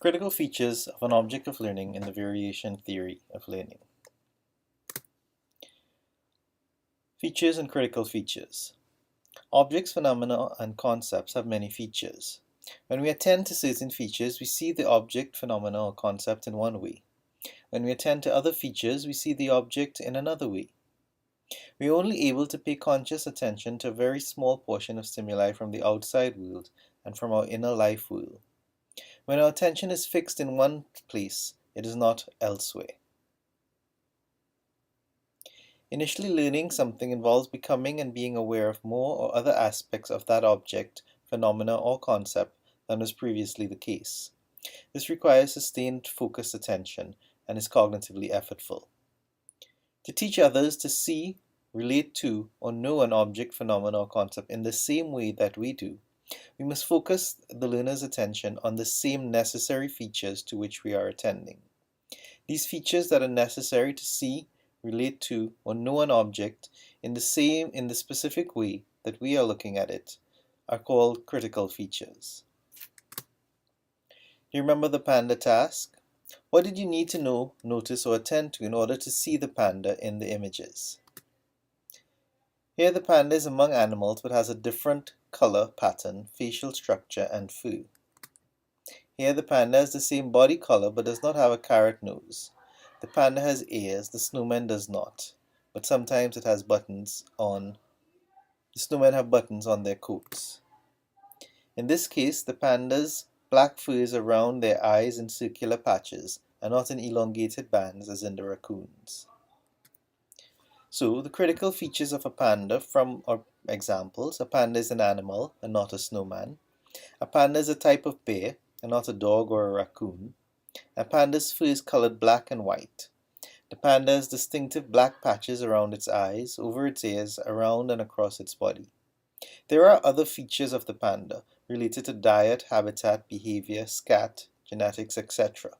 Critical features of an object of learning in the variation theory of learning. Features and critical features. Objects, phenomena, and concepts have many features. When we attend to certain features, we see the object, phenomena, or concept in one way. When we attend to other features, we see the object in another way. We are only able to pay conscious attention to a very small portion of stimuli from the outside world and from our inner life world. When our attention is fixed in one place, it is not elsewhere. Initially, learning something involves becoming and being aware of more or other aspects of that object, phenomena, or concept than was previously the case. This requires sustained focused attention and is cognitively effortful. To teach others to see, relate to, or know an object, phenomena, or concept in the same way that we do, we must focus the learner's attention on the same necessary features to which we are attending. These features that are necessary to see, relate to, or know an object in the specific way that we are looking at it are called critical features. Do you remember the panda task? What did you need to know, notice, or attend to in order to see the panda in the images? Here the panda is among animals but has a different color pattern, facial structure, and fur. Here the panda has the same body color but does not have a carrot nose. The panda has ears, the snowman does not, but sometimes it has buttons on. The snowmen have buttons on their coats. In this case, the panda's black fur is around their eyes in circular patches and not in elongated bands as in the raccoons. So, the critical features of a panda from our examples: a panda is an animal and not a snowman. A panda is a type of bear and not a dog or a raccoon. A panda's fur is colored black and white. The panda has distinctive black patches around its eyes, over its ears, around and across its body. There are other features of the panda related to diet, habitat, behavior, scat, genetics, etc.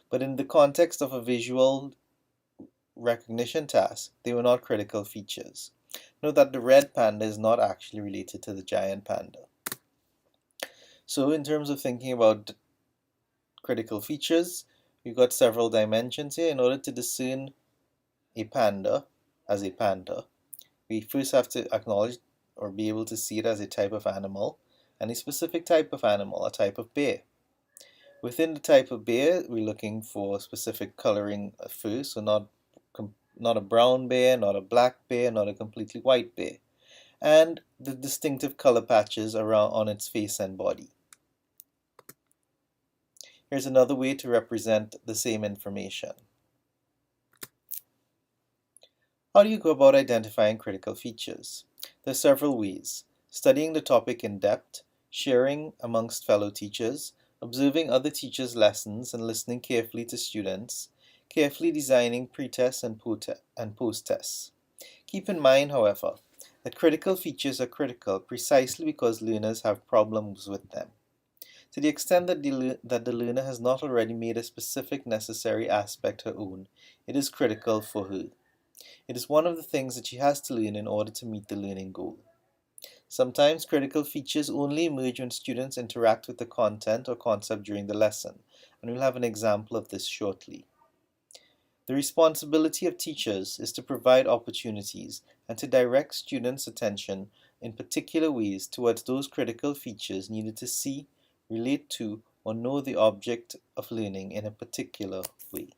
But in the context of a visual recognition task, they were not critical features. Note that the red panda is not actually related to the giant panda. So in terms of thinking about critical features, we've got several dimensions here. In order to discern a panda as a panda, we first have to acknowledge or be able to see it as a type of animal, and a specific type of animal, a type of bear. Within the type of bear, we're looking for specific coloring of fur, so not a brown bear, not a black bear, not a completely white bear, and the distinctive color patches around on its face and body. Here's another way to represent the same information. How do you go about identifying critical features? There are several ways: studying the topic in depth, sharing amongst fellow teachers, observing other teachers' lessons and listening carefully to students, carefully designing pre-tests and post-tests. Keep in mind, however, that critical features are critical precisely because learners have problems with them. To the extent that the learner has not already made a specific necessary aspect her own, it is critical for her. It is one of the things that she has to learn in order to meet the learning goal. Sometimes critical features only emerge when students interact with the content or concept during the lesson, and we'll have an example of this shortly. The responsibility of teachers is to provide opportunities and to direct students' attention in particular ways towards those critical features needed to see, relate to, or know the object of learning in a particular way.